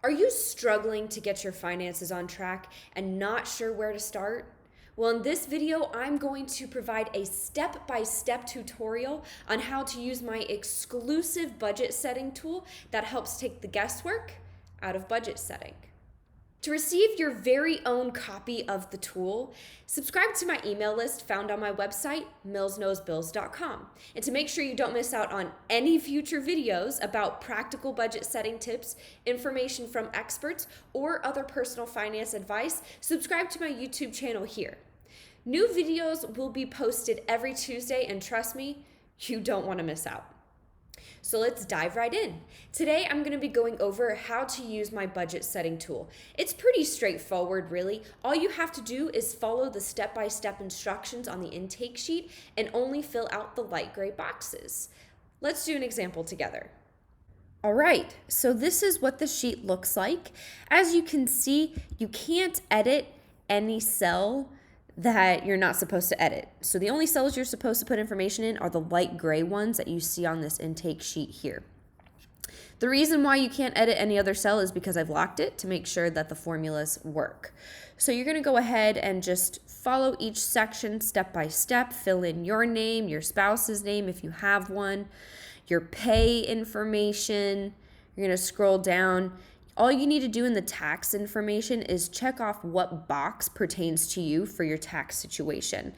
Are you struggling to get your finances on track and not sure where to start? Well, in this video, I'm going to provide a step-by-step tutorial on how to use my exclusive budget setting tool that helps take the guesswork out of budget setting. To receive your very own copy of the tool, subscribe to my email list found on my website, millsknowsbills.com. And to make sure you don't miss out on any future videos about practical budget setting tips, information from experts, or other personal finance advice, subscribe to my YouTube channel here. New videos will be posted every Tuesday, and trust me, you don't want to miss out. So let's dive right in. Today, I'm going to be going over how to use my budget setting tool. It's pretty straightforward, really. All you have to do is follow the step-by-step instructions on the intake sheet and only fill out the light gray boxes. Let's do an example together. All right, so this is what the sheet looks like. As you can see, you can't edit any cell that you're not supposed to edit. So the only cells you're supposed to put information in are the light gray ones that you see on this intake sheet here. The reason why you can't edit any other cell is because I've locked it to make sure that the formulas work. So you're gonna go ahead and just follow each section step by step, fill in your name, your spouse's name if you have one, your pay information. You're gonna scroll down. All you need to do in the tax information is check off what box pertains to you for your tax situation.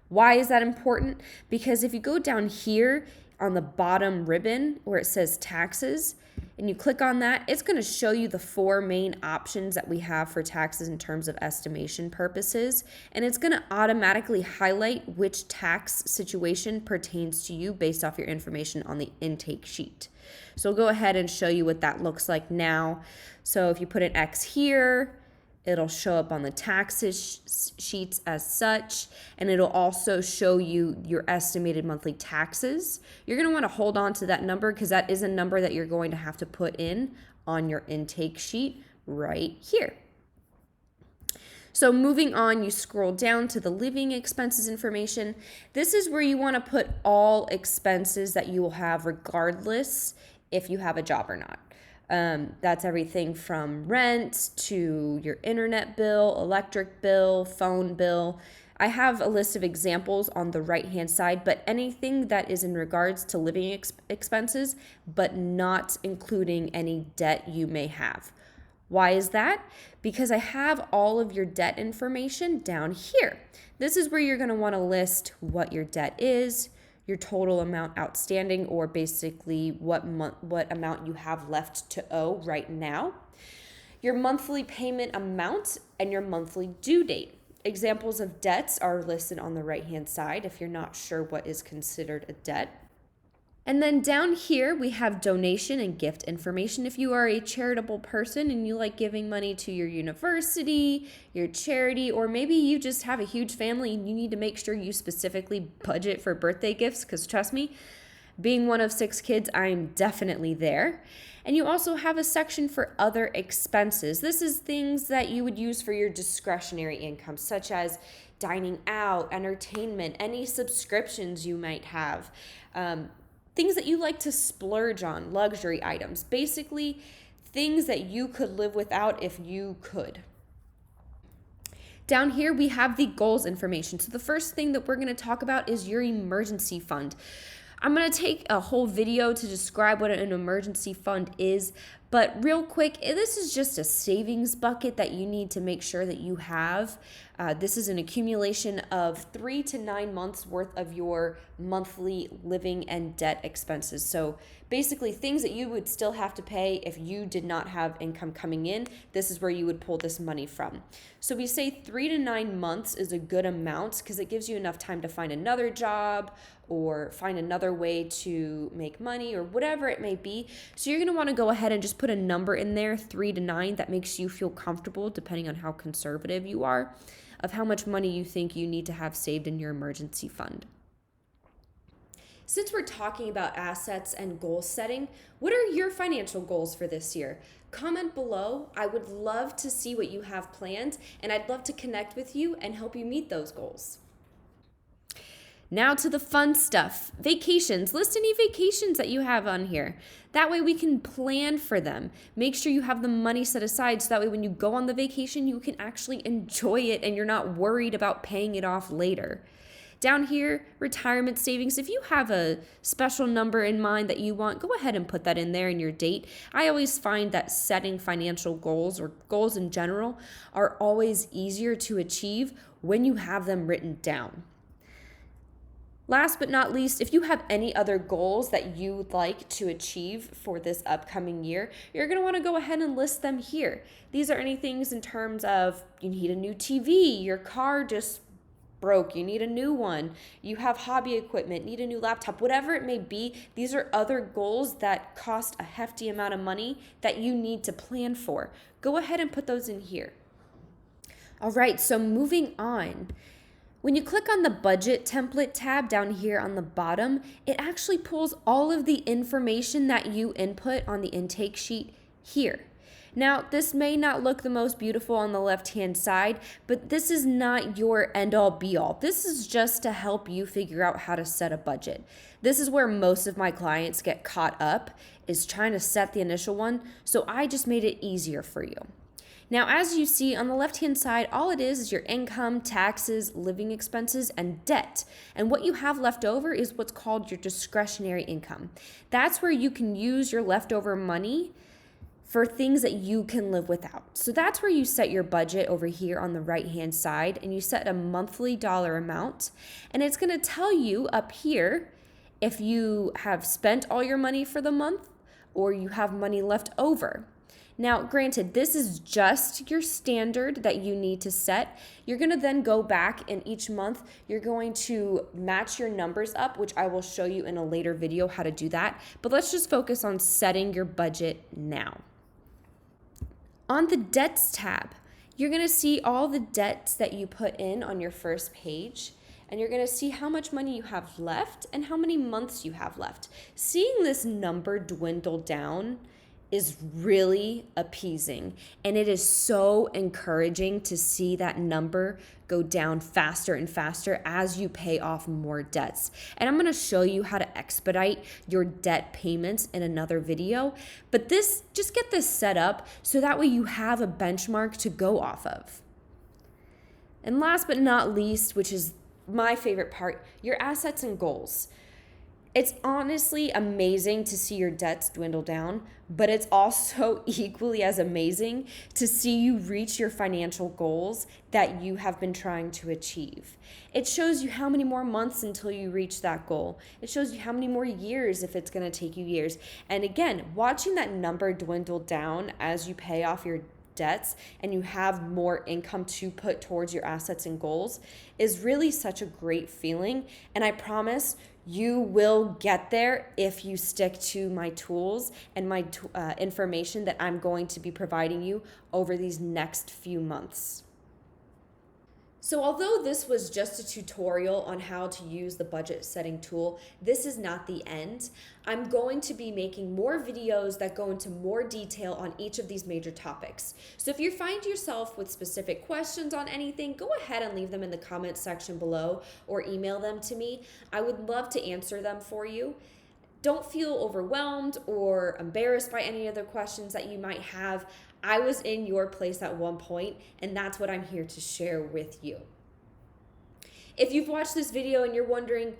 Why is that important? Because if you go down here on the bottom ribbon where it says taxes, and you click on that, it's going to show you the four main options that we have for taxes in terms of estimation purposes, and it's going to automatically highlight which tax situation pertains to you based off your information on the intake sheet. So I'll go ahead and show you what that looks like now. So if you put an X here, it'll show up on the taxes sheets as such, and it'll also show you your estimated monthly taxes. You're going to want to hold on to that number because that is a number that you're going to have to put in on your intake sheet right here. So moving on, you scroll down to the living expenses information. This is where you want to put all expenses that you will have regardless if you have a job or not. That's everything from rent to your internet bill, electric bill, phone bill. I have a list of examples on the right-hand side, but anything that is in regards to living expenses, but not including any debt you may have. Why is that? Because I have all of your debt information down here. This is where you're going to want to list what your debt is, your total amount outstanding, or basically what amount you have left to owe right now, your monthly payment amount, and your monthly due date. Examples of debts are listed on the right-hand side if you're not sure what is considered a debt. And then down here, we have donation and gift information. If you are a charitable person and you like giving money to your university, your charity, or maybe you just have a huge family and you need to make sure you specifically budget for birthday gifts, because trust me, being one of 6 kids, I'm definitely there. And you also have a section for other expenses. This is things that you would use for your discretionary income, such as dining out, entertainment, any subscriptions you might have. Things that you like to splurge on, luxury items, basically things that you could live without if you could. Down here, we have the goals information. So the first thing that we're going to talk about is your emergency fund. I'm going to take a whole video to describe what an emergency fund is, but real quick, this is just a savings bucket that you need to make sure that you have. This is an accumulation of 3 to 9 months worth of your monthly living and debt expenses. So basically things that you would still have to pay if you did not have income coming in. This is where you would pull this money from. So we say 3 to 9 months is a good amount because it gives you enough time to find another job or find another way to make money or whatever it may be. So you're going to want to go ahead and just put a number in there, 3 to 9, that makes you feel comfortable, depending on how conservative you are, of how much money you think you need to have saved in your emergency fund. Since we're talking about assets and goal setting, what are your financial goals for this year? Comment below. I would love to see what you have planned, and I'd love to connect with you and help you meet those goals. Now to the fun stuff. Vacations. List any vacations that you have on here. That way we can plan for them. Make sure you have the money set aside so that way when you go on the vacation, you can actually enjoy it and you're not worried about paying it off later. Down here, retirement savings. If you have a special number in mind that you want, go ahead and put that in there in your date. I always find that setting financial goals or goals in general are always easier to achieve when you have them written down. Last but not least, if you have any other goals that you'd like to achieve for this upcoming year, you're going to want to go ahead and list them here. These are any things in terms of you need a new TV, your car just broke, you need a new one, you have hobby equipment, need a new laptop, whatever it may be. These are other goals that cost a hefty amount of money that you need to plan for. Go ahead and put those in here. All right, so moving on. When you click on the budget template tab down here on the bottom, it actually pulls all of the information that you input on the intake sheet here. Now, this may not look the most beautiful on the left-hand side, but this is not your end-all be-all. This is just to help you figure out how to set a budget. This is where most of my clients get caught up, is trying to set the initial one, so I just made it easier for you. Now, as you see on the left-hand side, all it is your income, taxes, living expenses, and debt. And what you have left over is what's called your discretionary income. That's where you can use your leftover money for things that you can live without. So that's where you set your budget over here on the right-hand side, and you set a monthly dollar amount. And it's gonna tell you up here if you have spent all your money for the month or you have money left over. Now, granted, this is just your standard that you need to set. You're going to then go back and each month you're going to match your numbers up, which I will show you in a later video how to do that. But let's just focus on setting your budget now. On the debts tab, you're going to see all the debts that you put in on your first page. And you're going to see how much money you have left and how many months you have left. Seeing this number dwindle down is really appeasing, and it is so encouraging to see that number go down faster and faster as you pay off more debts. And I'm going to show you how to expedite your debt payments in another video, but just get this set up so that way you have a benchmark to go off of. And last but not least, which is my favorite part, your assets and goals. It's honestly amazing to see your debts dwindle down, but it's also equally as amazing to see you reach your financial goals that you have been trying to achieve. It shows you how many more months until you reach that goal. It shows you how many more years if it's going to take you years. And again, watching that number dwindle down as you pay off your debts and you have more income to put towards your assets and goals is really such a great feeling. And I promise you will get there if you stick to my tools and my information that I'm going to be providing you over these next few months. So although this was just a tutorial on how to use the budget setting tool, this is not the end. I'm going to be making more videos that go into more detail on each of these major topics. So if you find yourself with specific questions on anything, go ahead and leave them in the comments section below or email them to me. I would love to answer them for you. Don't feel overwhelmed or embarrassed by any of the questions that you might have. I was in your place at one point, and that's what I'm here to share with you. If you've watched this video and you're wondering,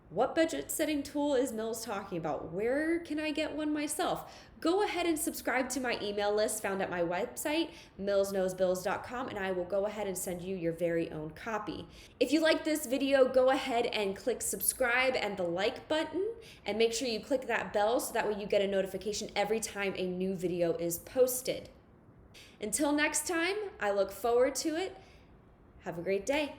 what budget setting tool is Mills talking about? Where can I get one myself? Go ahead and subscribe to my email list found at my website, millsknowsbills.com, and I will go ahead and send you your very own copy. If you like this video, go ahead and click subscribe and the like button, and make sure you click that bell so that way you get a notification every time a new video is posted. Until next time, I look forward to it. Have a great day.